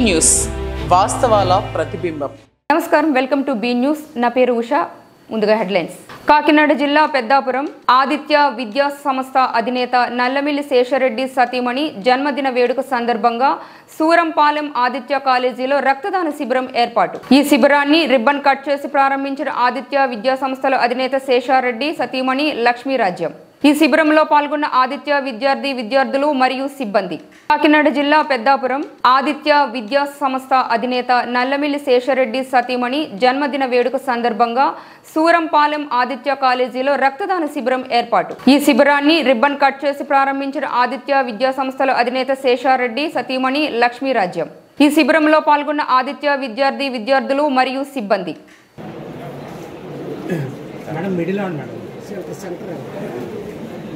News వాస్తవాల ప్రతిబింబం. నమస్కారం, welcome to be news. నా పేరు ఉషా. ముందుగా హెడ్లైన్స్. కాకినాడ జిల్లా పెద్దాపురం ఆదిత్య విద్యా సంస్థ అధినేత నల్లమిల్లి శేషరెడ్డి సతీమణి జన్మదిన వేడుక సందర్భంగా సూరంపాలెం ఆదిత్య కాలేజీలో రక్తదాన శిబిరం ఏర్పాటు. ఈ శిబిరాన్ని రిబ్బన్ కట్ చేసి ప్రారంభించిన ఆదిత్య విద్యా సంస్థల అధినేత శేషారెడ్డి సతీమణి లక్ష్మీరాజ్యం. ఈ శిబిరంలో పాల్గొన్న ఆదిత్య విద్యార్థులు మరియు సిబ్బంది. కాకినాడ జిల్లా పెద్దాపురం ఆదిత్య విద్యా సంస్థ అధినేత నల్లమిల్లి శేషరెడ్డి సతీమణి జన్మదిన వేడుక సందర్భంగా సూరంపాలెం ఆదిత్య కాలేజీలో రక్తదాన శిబిరం ఏర్పాటు. ఈ శిబిరాన్ని రిబ్బన్ కట్ చేసి ప్రారంభించిన ఆదిత్య విద్యా సంస్థల అధినేత శేషారెడ్డి సతీమణి లక్ష్మీరాజ్యం. ఈ శిబిరంలో పాల్గొన్న ఆదిత్య విద్యార్థులు మరియు సిబ్బంది.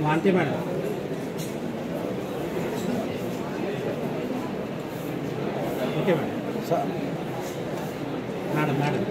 వాంతి madam okay madam sir madam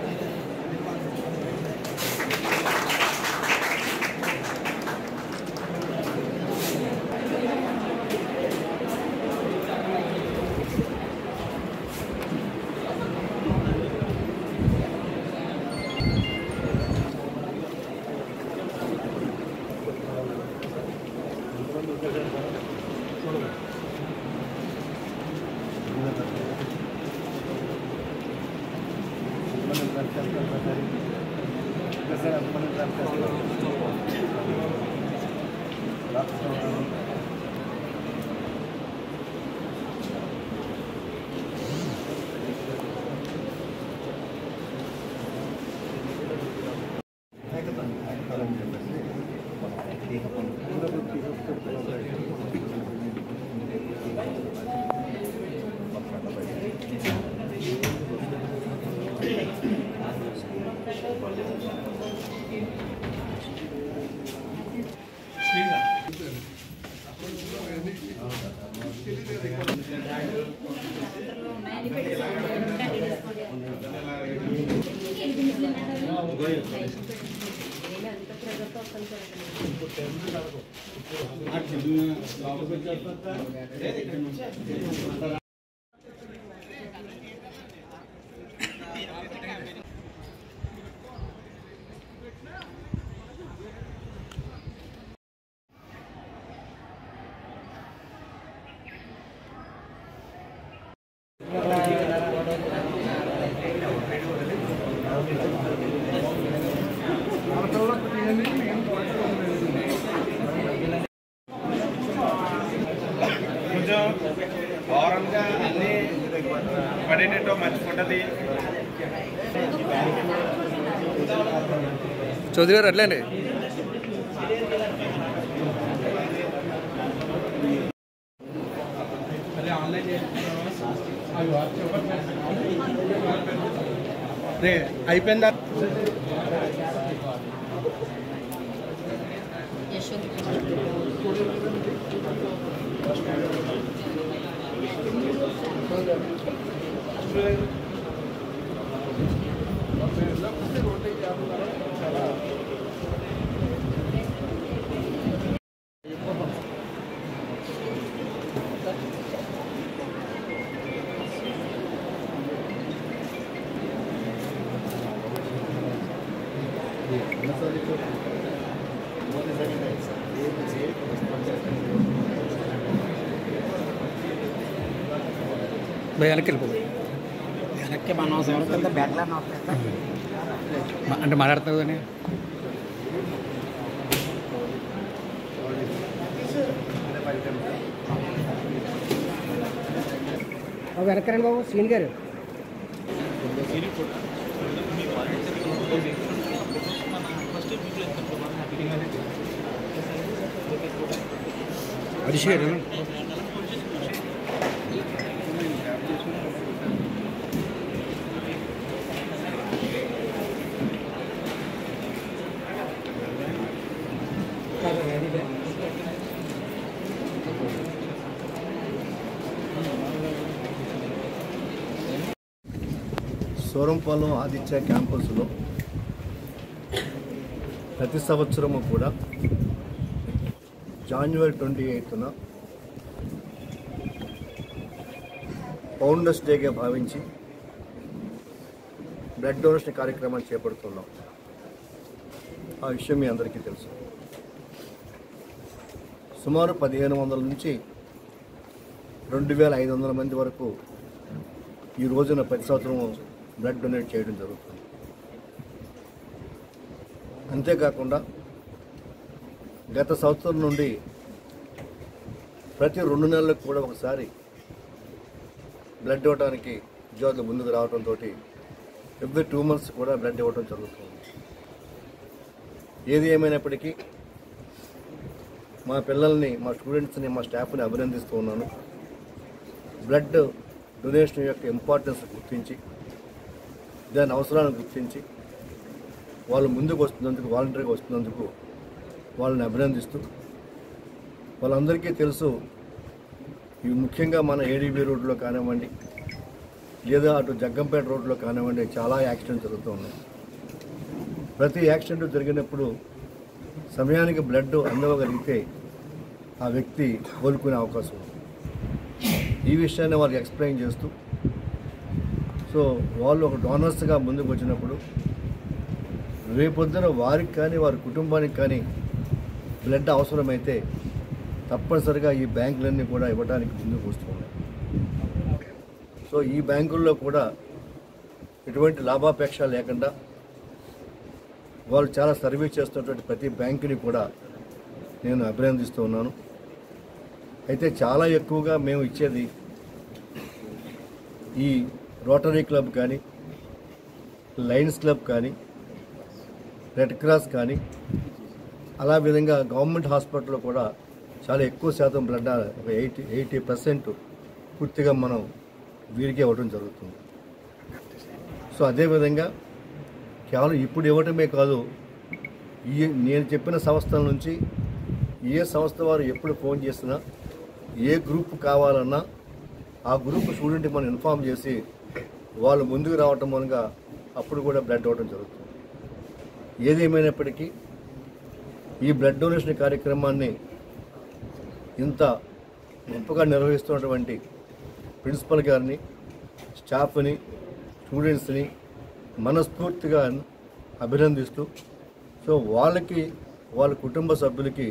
కొంచెం ఓవరాల్గా అన్నీ పడేటట్టు మంచిగుంటుంది. చౌదరి గారు అట్లండి. అయిపోయిందా? వెనక్కి వెళ్ళిపోయి వెనక్కి మన అవసరం కింద బ్యాట్లా అంటే మాట్లాడుతున్నారు కానీ వెనకరండి బాబు సీన్ గారు. అభిషేక్ సూరంపాలెం ఆదిత్య క్యాంపస్లో ప్రతి సంవత్సరము కూడా January 28th ఫౌండర్స్ డేగా భావించి బ్లడ్ డొనేషన్ కార్యక్రమాన్ని చేపడుతున్నాం. ఆ విషయం మీ అందరికీ తెలుసు. సుమారు 1500 నుంచి 2500 మంది వరకు ఈ రోజున ప్రతి సంవత్సరం బ్లడ్ డొనేట్ చేయడం జరుగుతుంది. అంతేకాకుండా గత సంవత్సరం నుండి ప్రతి 2 నెలలకు కూడా ఒకసారి బ్లడ్ ఇవ్వడానికి విద్యార్థులు ముందుకు రావడంతో ఎవ్రీ 2 months కూడా బ్లడ్ ఇవ్వడం జరుగుతుంది. ఏది ఏమైనప్పటికీ మా పిల్లల్ని, మా స్టూడెంట్స్ని, మా స్టాఫ్ని అభినందిస్తూ ఉన్నాను. బ్లడ్ డొనేషన్ యొక్క ఇంపార్టెన్స్ గుర్తించి, దాని అవసరాలను గుర్తించి వాళ్ళు ముందుకు వస్తున్నందుకు, వాలంటరీగా వస్తున్నందుకు వాళ్ళని అభినందిస్తూ, వాళ్ళందరికీ తెలుసు ఇవి ముఖ్యంగా మన ఏడీబీ రోడ్లో కానివ్వండి, లేదా అటు జగ్గంపేట రోడ్లో కానివ్వండి చాలా యాక్సిడెంట్స్ జరుగుతూ ఉన్నాయి. ప్రతి యాక్సిడెంట్ జరిగినప్పుడు సమయానికి బ్లడ్ అందవగలిగితే ఆ వ్యక్తి కోలుకునే అవకాశం ఉంది. ఈ విషయాన్ని వారికి ఎక్స్ప్లెయిన్ చేస్తూ, సో వాళ్ళు ఒక డోనర్స్గా ముందుకు వచ్చినప్పుడు రేపొద్దున వారికి కానీ వారి కుటుంబానికి కానీ బ్లడ్ అవసరమైతే తప్పనిసరిగా ఈ బ్యాంకులన్నీ కూడా ఇవ్వడానికి ముందుకు వస్తున్నాయి. సో ఈ బ్యాంకుల్లో కూడా ఎటువంటి లాభాపేక్ష లేకుండా వాళ్ళు చాలా సర్వీస్ చేస్తున్నటువంటి ప్రతి బ్యాంకుని కూడా నేను అభినందిస్తూ ఉన్నాను. అయితే చాలా ఎక్కువగా మేము ఇచ్చేది ఈ రోటరీ క్లబ్ కానీ, లయన్స్ క్లబ్ కానీ, రెడ్ క్రాస్ కానీ, అలా విధంగా గవర్నమెంట్ హాస్పిటల్లో కూడా చాలా ఎక్కువ శాతం బ్లడ్, ఒక 80% పూర్తిగా మనం వీరికే ఇవ్వడం జరుగుతుంది. సో అదేవిధంగా కేవలం ఇప్పుడు ఇవ్వటమే కాదు, నేను చెప్పిన సంస్థల నుంచి ఏ సంస్థ వారు ఎప్పుడు ఫోన్ చేసినా, ఏ గ్రూప్ కావాలన్నా ఆ గ్రూప్ స్టూడెంట్కి మనం ఇన్ఫామ్ చేసి వాళ్ళు ముందుకు రావటం మూలంగా అప్పుడు కూడా బ్లడ్ ఇవ్వడం జరుగుతుంది. ఏదేమైనప్పటికీ ఈ బ్లడ్ డొనేషన్ కార్యక్రమాన్ని ఇంత గొప్పగా నిర్వహిస్తున్నటువంటి ప్రిన్సిపల్ గారిని, స్టాఫ్ని, స్టూడెంట్స్ని మనస్ఫూర్తిగా అభినందిస్తూ, సో వాళ్ళకి, వాళ్ళ కుటుంబ సభ్యులకి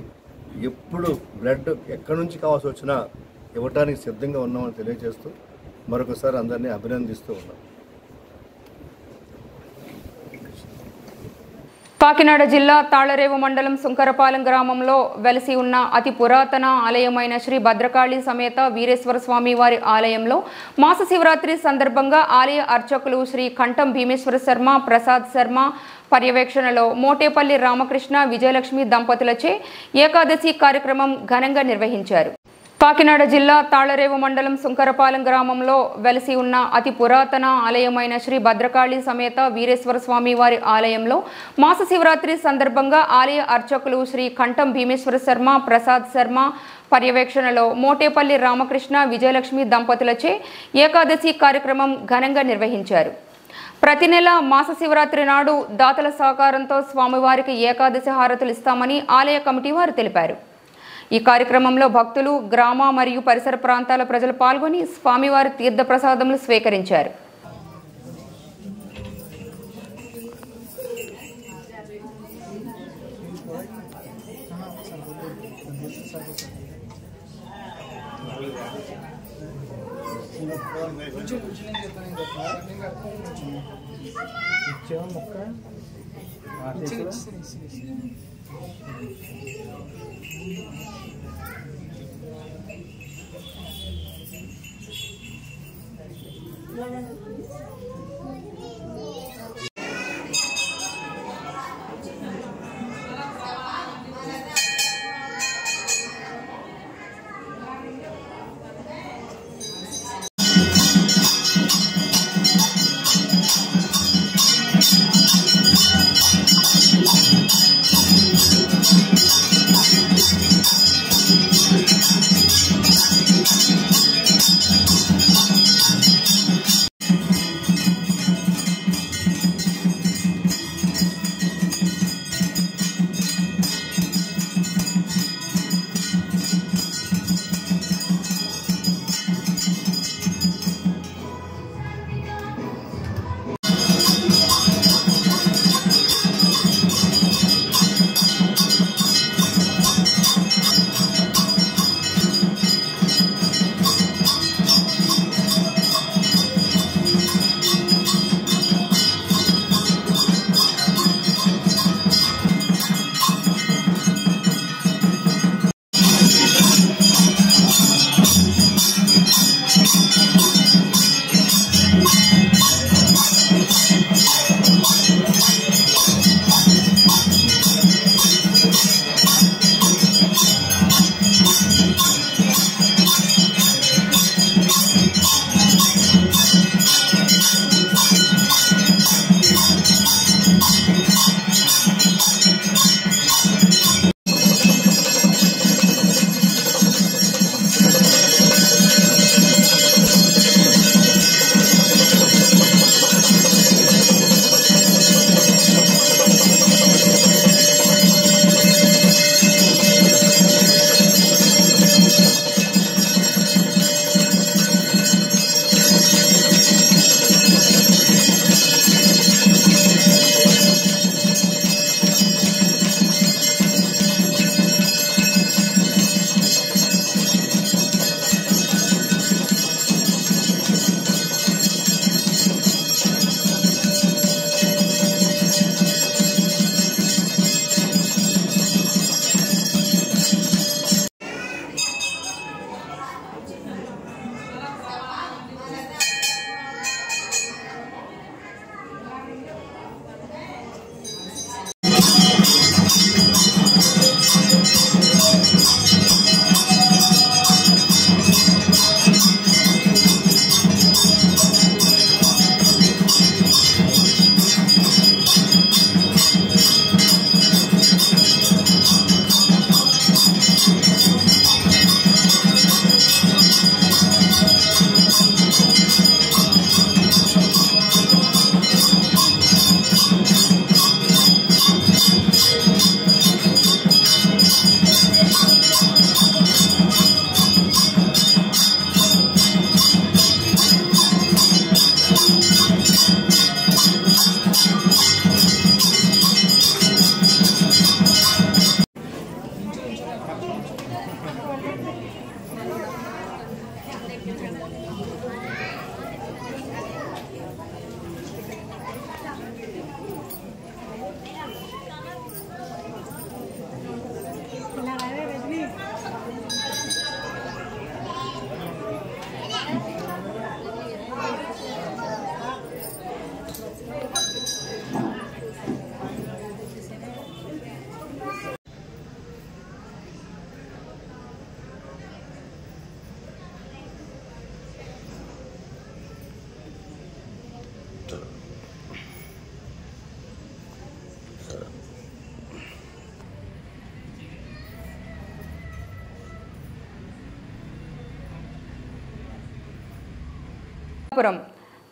ఎప్పుడు బ్లడ్ ఎక్కడి నుంచి కావాల్సి వచ్చినా ఇవ్వటానికి సిద్ధంగా ఉన్నామని తెలియజేస్తూ మరొకసారి అందరినీ అభినందిస్తూ ఉన్నాం. కాకినాడ జిల్లా తాళరేవు మండలం సుంకరపాలెం గ్రామంలో వెలసి ఉన్న అతి పురాతన ఆలయమైన శ్రీ భద్రకాళి సమేత వీరేశ్వర స్వామి వారి ఆలయంలో మాస శివరాత్రి సందర్భంగా ఆలయ అర్చకులు శ్రీ కంఠం భీమేశ్వర శర్మ, ప్రసాద్ శర్మ పర్యవేక్షణలో మోటేపల్లి రామకృష్ణ, విజయలక్ష్మి దంపతులచే ఏకాదశి కార్యక్రమం ఘనంగా నిర్వహించారు. కాకినాడ జిల్లా తాళరేవు మండలం సుంకరపాలెం గ్రామంలో వెలసి ఉన్న అతి పురాతన ఆలయమైన శ్రీ భద్రకాళి సమేత వీరేశ్వర స్వామి వారి ఆలయంలో మాస శివరాత్రి సందర్భంగా ఆలయ అర్చకులు శ్రీ కంఠం భీమేశ్వర శర్మ, ప్రసాద్ శర్మ పర్యవేక్షణలో మోటేపల్లి రామకృష్ణ, విజయలక్ష్మి దంపతులచే ఏకాదశి కార్యక్రమం ఘనంగా నిర్వహించారు. ప్రతి నెల మాస శివరాత్రి నాడు దాతల సహకారంతో స్వామివారికి ఏకాదశి హారతులు ఇస్తామని ఆలయ కమిటీ వారు తెలిపారు. ఈ కార్యక్రమంలో భక్తులు, గ్రామ మరియు పరిసర ప్రాంతాల ప్రజలు పాల్గొని స్వామివారి తీర్థ ప్రసాదములు స్వీకరించారు.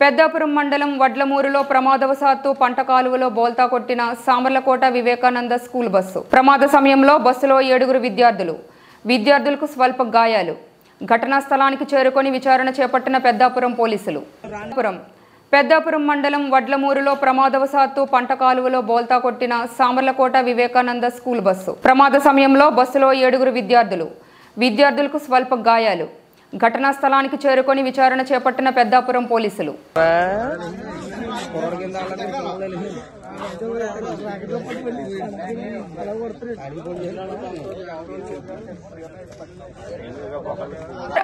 పెద్దాపురం మండలం వడ్లమూరులో ప్రమాదవశాత్తు పంట కాలువలో బోల్తా కొట్టిన సామర్లకోట వివేకానంద స్కూల్ బస్సు. ప్రమాద సమయంలో బస్సులో 7 విద్యార్థులకు స్వల్ప గాయాలు. ఘటనా స్థలానికి చేరుకొని విచారణ చేపట్టిన పెద్దాపురం పోలీసులు. పెద్దాపురం మండలం వడ్లమూరులో ప్రమాదవశాత్తు పంట కాలువలో బోల్తా కొట్టిన సామర్లకోట వివేకానంద స్కూల్ బస్సు. ప్రమాద సమయంలో బస్సులో 7 విద్యార్థులకు స్వల్ప గాయాలు. ఘటనా స్థలానికి చేరుకొని విచారణ చేపట్టిన పెద్దాపురం పోలీసులు.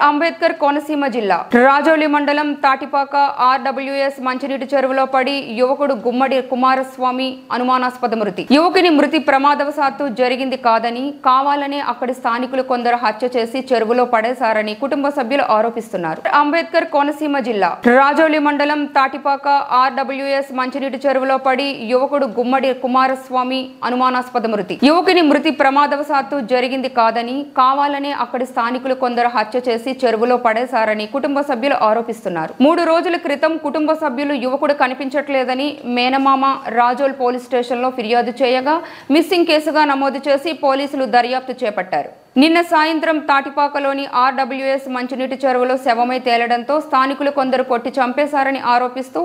అంబేద్కర్ కోనసీమ జిల్లా రాజోలి మండలం తాటిపాక RWS మంచినీటి చెరువులో పడి యువకుడు గుమ్మడి కుమారస్వామి అనుమానాస్పద మృతి. యువకుని మృతి ప్రమాదవశాత్తు జరిగింది కాదని, కావాలనే అక్కడి స్థానికులు కొందరు హత్య చేసి చెరువులో పడేశారని కుటుంబ సభ్యులు ఆరోపిస్తున్నారు. అంబేద్కర్ కోనసీమ జిల్లా రాజోలి మండలం తాటిపాక RWS మంచినీటి చెరువులో పడి యువకుడు గుమ్మడి కుమారస్వామి అనుమానాస్పద మృతి. యువకుని మృతి ప్రమాదవశాత్తు జరిగింది కాదని, కావాలనే అక్కడి స్థానికులు కొందరు హత్య చేసి చెరువులో పడేశారని కుటుంబ సభ్యులు ఆరోపిస్తున్నారు. 3 రోజుల క్రితం కుటుంబ సభ్యులు యువకుడు కనిపించట్లేదని మేనమామ రాజోల్ పోలీస్ స్టేషన్లో ఫిర్యాదు చేయగా మిస్సింగ్ కేసుగా నమోదు చేసి పోలీసులు దర్యాప్తు చేపట్టారు. నిన్న సాయంత్రం తాటిపాకలోని RWS మంచినీటి చెరువులో శవమై తేలడంతో స్థానికులు కొందరు కొట్టి చంపేశారని ఆరోపిస్తూ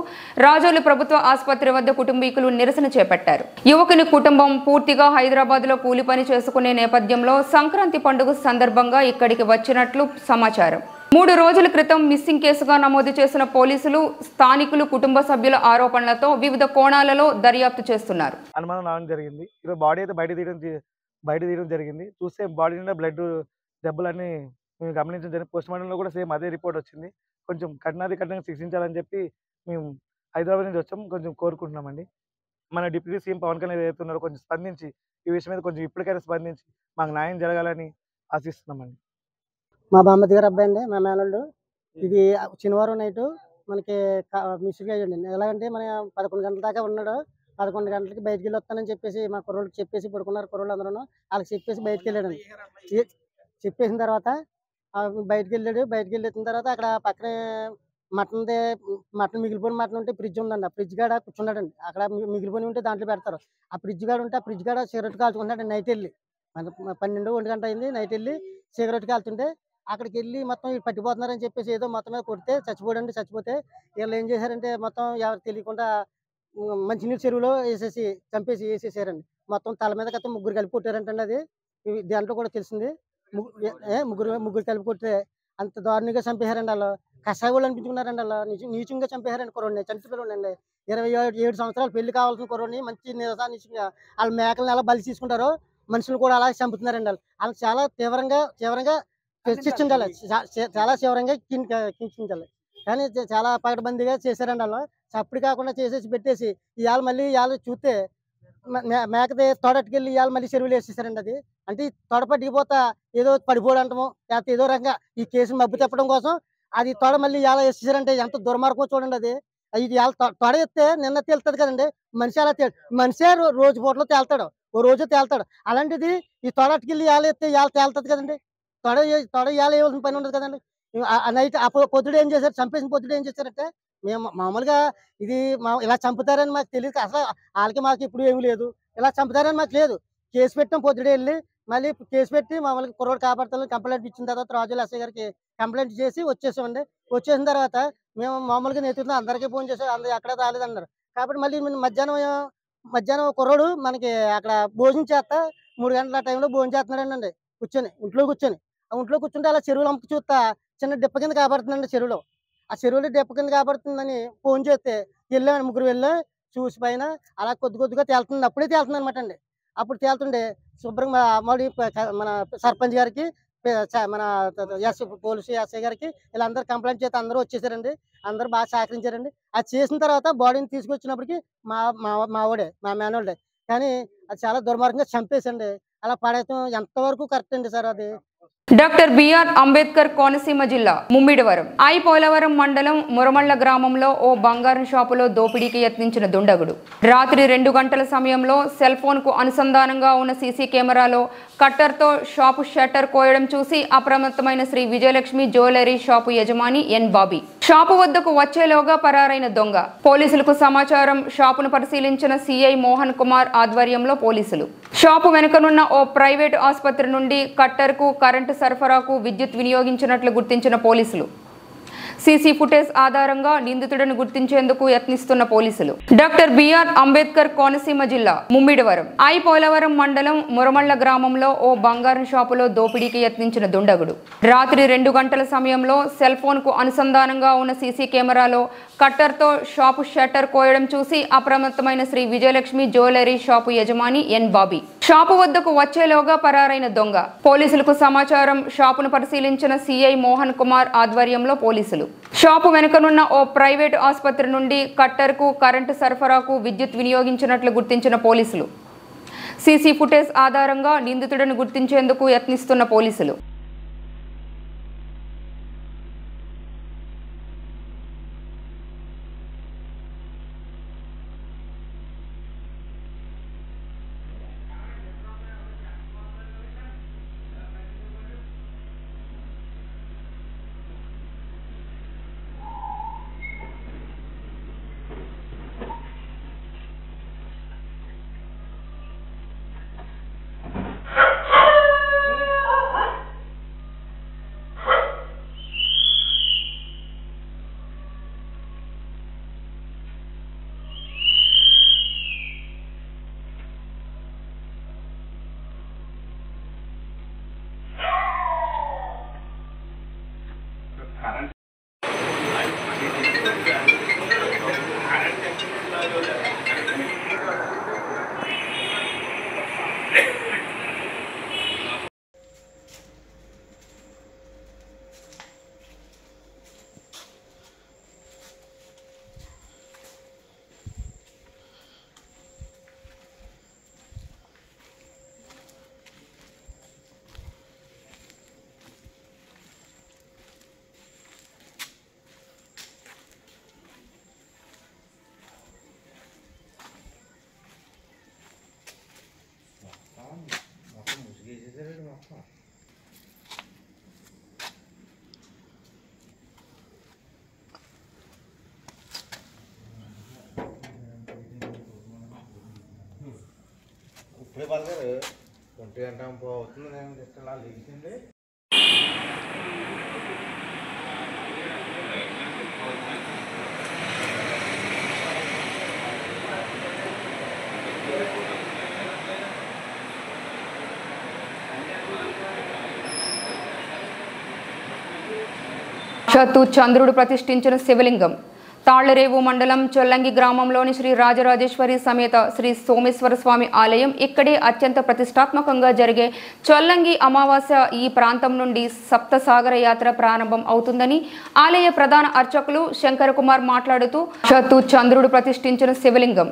రాజోలు ప్రభుత్వ ఆసుపత్రి వద్ద కుటుంబీకులు నిరసన చేపట్టారు. యువకుని కుటుంబం పూర్తిగా హైదరాబాద్లో కూలి పని చేసుకునే నేపథ్యంలో సంక్రాంతి పండుగ సందర్భంగా ఇక్కడికి వచ్చినట్లు సమాచారం. 3 రోజుల క్రితం మిస్సింగ్ కేసుగా నమోదు చేసిన పోలీసులు స్థానికులు కుటుంబ సభ్యుల ఆరోపణలతో వివిధ కోణాలలో దర్యాప్తు చేస్తున్నారు. అనుమానం రావడం జరిగింది. ఈరోజు బాడీ అయితే బయట తీయడం జరిగింది. చూస్తే బాడీ నిండా బ్లడ్ దెబ్బలన్నీ మేము గమనించడం జరిగింది. పోస్ట్ మార్టంలో కూడా సేమ్ అదే రిపోర్ట్ వచ్చింది. కొంచెం కఠినంగా శిక్షించాలని చెప్పి మేము హైదరాబాద్ నుంచి వచ్చాం. కొంచెం కోరుకుంటున్నామండి. మన డిప్యూటీ సీఎం పవన్ కళ్యాణ్ ఏదైతున్నారో కొంచెం స్పందించి ఈ విషయం మీద కొంచెం ఇప్పటికైనా స్పందించి మాకు న్యాయం జరగాలని ఆశిస్తున్నామండి. మా బామ్మది గారు అబ్బాయి అండి, మా మేనల్లుడు. ఇది శనివారం నైట్ మనకి మిస్గా అయ్యండి. ఎలాగంటే మన 11 గంటల దాకా ఉన్నాడు. 11 గంటలకి బయటికి వెళ్ళి వస్తానని చెప్పేసి మా కుర్రోళ్ళకి చెప్పేసి పడుకున్నారు. కుర్రోళ్ళు అందరూ వాళ్ళకి చెప్పేసి బయటికి వెళ్ళాడండి. చెప్పేసిన తర్వాత బయటికి వెళ్ళాడు. బయటికి వెళ్ళిన తర్వాత అక్కడ పక్కనే మటన్ మిగిలిపోయిన మటన్ ఉంటే ఫ్రిడ్జ్ ఉందండి. ఆ ఫ్రిడ్జ్ కాడ కూర్చున్నాడండి. అక్కడ మిగిలిపోయి ఉంటే దాంట్లో పెడతారు. ఆ ఫ్రిడ్జ్ కాడ ఉంటే ఆ ఫ్రిడ్జ్ కాడ సిగరెట్ కాల్చుకుంటాడు. నైట్ వెళ్ళి 12-1 గంట అయింది. నైట్ వెళ్ళి సిగరెట్ కాల్చుంటే అక్కడికి వెళ్ళి మొత్తం పట్టిపోతున్నారని చెప్పేసి ఏదో మొత్తం మీద కొడితే చచ్చిపోయాడండి. చచ్చిపోతే వీళ్ళు ఏం చేశారంటే మొత్తం ఎవరు తెలియకుండా మంచినీరు చెరువులో వేసేసారండి. మొత్తం తల మీద కత్తి 3 కలిపి కొట్టారంటండి. అది దాంట్లో కూడా తెలిసింది. ముగ్గురు కలిపి కొట్టే అంత దారుణంగా చంపేశారండి. వాళ్ళు కషాయ వాళ్ళు అనిపించుకున్నారండి. వాళ్ళు నీచంగా చంపేశారండి. కుర్రోడిని చంటిపిల్లలండి. 27 సంవత్సరాలు పెళ్లి కావాల్సిన కుర్రోడిని మంచి నీచంగా వాళ్ళ మేకలను ఎలా బలి తీసుకుంటారో మనుషులు కూడా అలా చంపుతున్నారండి. వాళ్ళు చాలా తీవ్రంగా శిక్షించాలి. చాలా తీవ్రంగా కించాలి. కానీ చాలా పకడ్బందీగా చేశారండి. వాళ్ళు చప్పుడు కాకుండా చేసేసి పెట్టేసి ఇవాళ మళ్ళీ చూస్తే మేకది తోడట్టుకెళ్ళి ఇవాళ మళ్ళీ చెరువులు వేసేసారండి. అది అంటే ఈ తొడ పట్టుకుపోతా ఏదో పడిపోవడం అంటాము, లేకపోతే ఏదో రకంగా ఈ కేసుని మబ్బు తిప్పడం కోసం అది తొడ మళ్ళీ ఇవాళ వేసేసారంటే ఎంత దుర్మార్గం చూడండి. అది ఇది ఇవాళ తొడ ఎత్తే నిన్న తేలుతుంది కదండి. మనిషి అలా మనిషే రోజు పూటలో తేలుతాడు, ఓ రోజు తేలుతాడు. అలాంటిది ఈ తొడట్టుకెళ్ళి ఇవాళ ఎత్తే ఇవాళ తేలుతుంది కదండి. తొడ ఇవాళ వేయాల్సిన పని ఉండదు కదండి. నైట్ పొద్దుడు ఏం చేశారు, చంపేసిన పొద్దుడు ఏం చేశారంటే మేము మామూలుగా ఇది ఇలా చంపుతారని మాకు తెలియదు. అసలు వాళ్ళకి మాకు ఇప్పుడు ఏమి లేదు, ఇలా చంపుతారని మాకు లేదు. కేసు పెట్టాం, పొద్దుడే వెళ్ళి మళ్ళీ కేసు పెట్టి మామూలుగా కుర్రోడు కాపాడుతాను కంప్లైంట్ ఇచ్చిన తర్వాత రాజుల ఎస్ఐ గారికి కంప్లైంట్ చేసి వచ్చేసామండి. వచ్చేసిన తర్వాత మేము మామూలుగా నేతున్నా అందరికీ ఫోన్ చేసాం, అందరూ ఎక్కడ రాలేదన్నారు. కాబట్టి మళ్ళీ మధ్యాహ్నం కుర్రోడు మనకి అక్కడ భోజనం చేస్తా 3 గంటల టైంలో భోజనం చేస్తున్నాడండి. ఇంట్లో కూర్చుంటే అలా చెరువులు అమ్మకి చూస్తా చిన్న డిప్ప కింద కాబడుతుందండి. ఆ చెరువులో డిప్ప కింద కాబడుతుందని ఫోన్ చేస్తే వెళ్ళామండి. 3 వెళ్ళి చూసి పైన అలా కొద్దిగా తేలుతుంది. అప్పుడే తేలుతుంది అనమాట అండి. అప్పుడు తేలుతుండే శుభ్రంగా మన సర్పంచ్ గారికి, మన పోలీసు ఎస్ఐ గారికి వీళ్ళందరూ కంప్లైంట్ చేస్తే అందరూ వచ్చేసారండి. అందరూ బాగా సహకరించారండి. అది చేసిన తర్వాత బాడీని తీసుకొచ్చినప్పటికి మావాడే, మా మేనోళ్ళే. కానీ అది చాలా దుర్మార్గంగా చంపేసండి. అలా పడేయటం ఎంతవరకు కరెక్ట్ అండి సార్? అది డాక్టర్ బిఆర్ అంబేద్కర్ కోనసీమ జిల్లా ముమ్మిడివరం పోలవరం మండలం మురమళ్ల గ్రామంలో ఓ బంగారం షాపులో దోపిడీకి యత్నించిన దుండగుడు రాత్రి 2 గంటల సమయంలో సెల్ ఫోన్ కు అనుసంధానంగా ఉన్న సీసీ కెమెరాలో కట్టర్తో షాపు షట్టర్ కోయడం చూసి అప్రమత్తమైన శ్రీ విజయలక్ష్మి జ్యువెలరీ షాపు యజమాని ఎన్ బాబీ షాపు వద్దకు వచ్చేలోగా పరారైన దొంగ. పోలీసులకు సమాచారం షాపును పరిశీలించిన సిఐ మోహన్ కుమార్ ఆధ్వర్యంలో పోలీసులు షాపు వెనుకనున్న ఓ ప్రైవేటు ఆసుపత్రి నుండి కట్టర్కు కరెంటు సరఫరాకు విద్యుత్ వినియోగించినట్లు గుర్తించిన పోలీసులు సీసీ ఫుటేజ్ ఆధారంగా నిందితుడిని గుర్తించేందుకు యత్నిస్తున్న పోలీసులు. డాక్టర్ బిఆర్ అంబేద్కర్ కోనసీమ జిల్లా ముమ్మిడివరం పోలవరం మండలం మురమళ్ల గ్రామంలో ఓ బంగారం షాపులో దోపిడీకి యత్నించిన దుండగుడు రాత్రి 2 గంటల సమయంలో సెల్ ఫోన్ కు అనుసంధానంగా ఉన్న సీసీ కెమెరాలో కట్టర్తో షాపు షట్టర్ కోయడం చూసి అప్రమత్తమైన శ్రీ విజయలక్ష్మి జ్యువెలరీ షాపు యజమాని ఎన్ బాబీ షాపు వద్దకు వచ్చేలోగా పరారైన దొంగ. పోలీసులకు సమాచారం షాపును పరిశీలించిన సిఐ మోహన్ కుమార్ ఆధ్వర్యంలో పోలీసులు షాపు వెనుకనున్న ఓ ప్రైవేటు ఆసుపత్రి నుండి కట్టర్కు కరెంటు సరఫరాకు విద్యుత్ వినియోగించినట్లు గుర్తించిన పోలీసులు సీసీ ఫుటేజ్ ఆధారంగా నిందితుడిని గుర్తించేందుకు యత్నిస్తున్న పోలీసులు. ఇప్పుడే పడతారు 1 గంట అవుతుంది. నేను తీసుకెళ్ళి లేచింది. చంద్రుడు ప్రతిష్ఠించిన శివలింగం తాళ్లరేవు మండలం చొల్లంగి గ్రామంలోని శ్రీ రాజరాజేశ్వరి సమేత శ్రీ సోమేశ్వర స్వామి ఆలయం ఇక్కడే అత్యంత ప్రతిష్టాత్మకంగా జరిగే చొల్లంగి అమావాస్య ఈ ప్రాంతం నుండి సప్తసాగర యాత్ర ప్రారంభం అవుతుందని ఆలయ ప్రధాన అర్చకులు శంకరకుమార్ మాట్లాడుతూ చంద్రుడు ప్రతిష్ఠించిన శివలింగం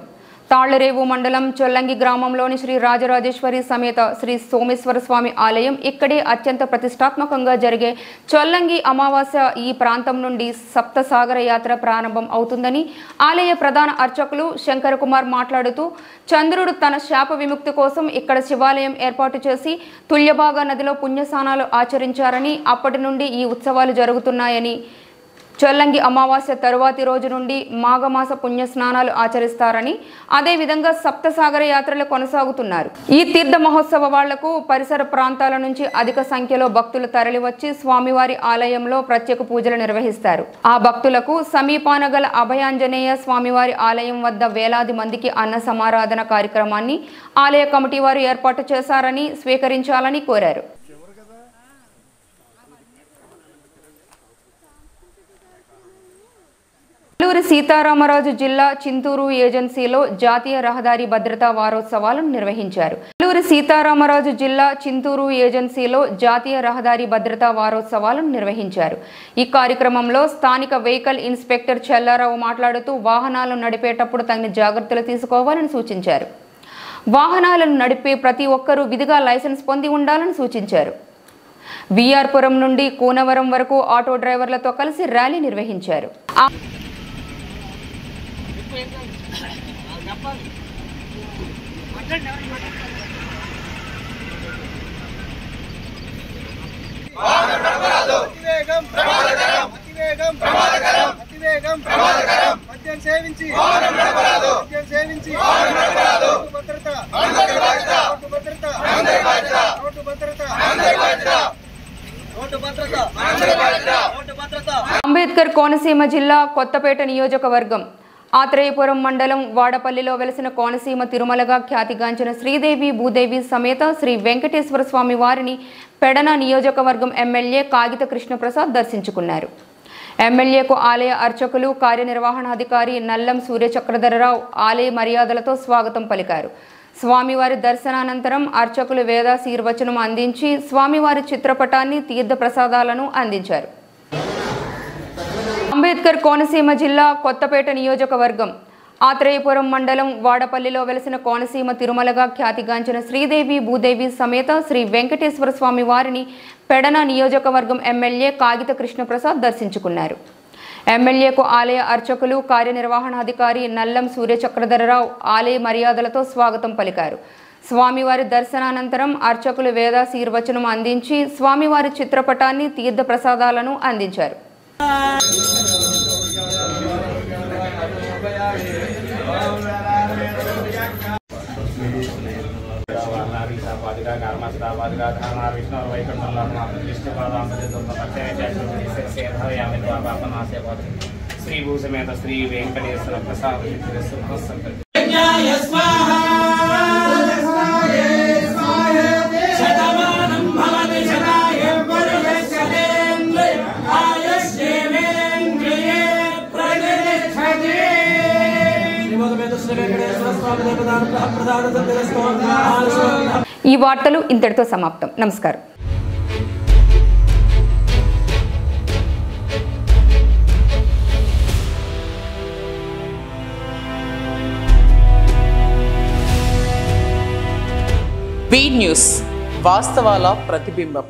తాళ్లరేవు మండలం చొల్లంగి గ్రామంలోని శ్రీ రాజరాజేశ్వరి సమేత శ్రీ సోమేశ్వర స్వామి ఆలయం ఇక్కడే అత్యంత ప్రతిష్టాత్మకంగా జరిగే చొల్లంగి అమావాస్య ఈ ప్రాంతం నుండి సప్తసాగర యాత్ర ప్రారంభం అవుతుందని ఆలయ ప్రధాన అర్చకులు శంకర్ కుమార్ మాట్లాడుతూ చంద్రుడు తన శాప విముక్తి కోసం ఇక్కడ శివాలయం ఏర్పాటు చేసి తుల్యభాగా నదిలో పుణ్యస్నానాలు ఆచరించారని అప్పటి నుండి ఈ ఉత్సవాలు జరుగుతున్నాయని చొల్లంగి అమావాస్య తరువాతి రోజు నుండి మాఘమాస పుణ్యస్నానాలు ఆచరిస్తారని అదేవిధంగా సప్తసాగర యాత్రలు కొనసాగుతున్నారు. ఈ తీర్థ మహోత్సవ వాళ్లకు పరిసర ప్రాంతాల నుంచి అధిక సంఖ్యలో భక్తులు తరలివచ్చి స్వామివారి ఆలయంలో ప్రత్యేక పూజలు నిర్వహిస్తారు. ఆ భక్తులకు సమీపాన గల అభయాంజనేయ స్వామివారి ఆలయం వద్ద వేలాది మందికి అన్న సమారాధన కార్యక్రమాన్ని ఆలయ కమిటీ వారు ఏర్పాటు చేశారని స్వీకరించాలని కోరారు. అల్లూరి సీతారామరాజు జిల్లా చింతూరు ఏజెన్సీలో జాతీయ రహదారి భద్రతా వారోత్సవాలను నిర్వహించారు. అల్లూరి సీతారామరాజు జిల్లా చింతూరు ఏజెన్సీలో జాతీయ రహదారి భద్రతా వారోత్సవాలను నిర్వహించారు. ఈ కార్యక్రమంలో స్థానిక వెహికల్ ఇన్స్పెక్టర్ చెల్లారావు మాట్లాడుతూ వాహనాలను నడిపేటప్పుడు తగిన జాగ్రత్తలు తీసుకోవాలని సూచించారు. వాహనాలను నడిపే ప్రతి ఒక్కరూ విధిగా లైసెన్స్ పొంది ఉండాలని సూచించారు. విఆర్పురం నుండి కూనవరం వరకు ఆటో డ్రైవర్లతో కలిసి ర్యాలీ నిర్వహించారు. అంబేద్కర్ కోనసీమ జిల్లా కొత్తపేట నియోజకవర్గం ఆత్రేయపురం మండలం వాడపల్లిలో వెలసిన కోనసీమ తిరుమలగా ఖ్యాతిగాంచిన శ్రీదేవి భూదేవి సమేత శ్రీ వెంకటేశ్వర స్వామి వారిని పెడన నియోజకవర్గం ఎమ్మెల్యే కాగిత కృష్ణప్రసాద్ దర్శించుకున్నారు. ఎమ్మెల్యేకు ఆలయ అర్చకులు కార్యనిర్వహణాధికారి నల్లం సూర్యచక్రధరరావు ఆలయ మర్యాదలతో స్వాగతం పలికారు. స్వామివారి దర్శనానంతరం అర్చకులు వేదాశీర్వచనం అందించి స్వామివారి చిత్రపటాన్ని తీర్థ ప్రసాదాలను అందించారు. అంబేద్కర్ కోనసీమ జిల్లా కొత్తపేట నియోజకవర్గం ఆత్రేయపురం మండలం వాడపల్లిలో వెలసిన కోనసీమ తిరుమలగా ఖ్యాతిగాంచిన శ్రీదేవి భూదేవి సమేత శ్రీ వెంకటేశ్వర స్వామి వారిని పెడన నియోజకవర్గం ఎమ్మెల్యే కాగిత కృష్ణప్రసాద్ దర్శించుకున్నారు. ఎమ్మెల్యేకు ఆలయ అర్చకులు కార్యనిర్వహణాధికారి నల్లం సూర్యచక్రధరరావు ఆలయ మర్యాదలతో స్వాగతం పలికారు. స్వామివారి దర్శనానంతరం అర్చకులు వేదాశీర్వచనం అందించి స్వామివారి చిత్రపటాన్ని తీర్థ ప్రసాదాలను అందించారు. శ్రీ భూసమేత శ్రీ వెంకటేశ్వర ప్రసాద్ ఈ వార్తలు ఇంతటితో సమాప్తం. నమస్కారం. బీ న్యూస్ వాస్తవాల ప్రతిబింబం.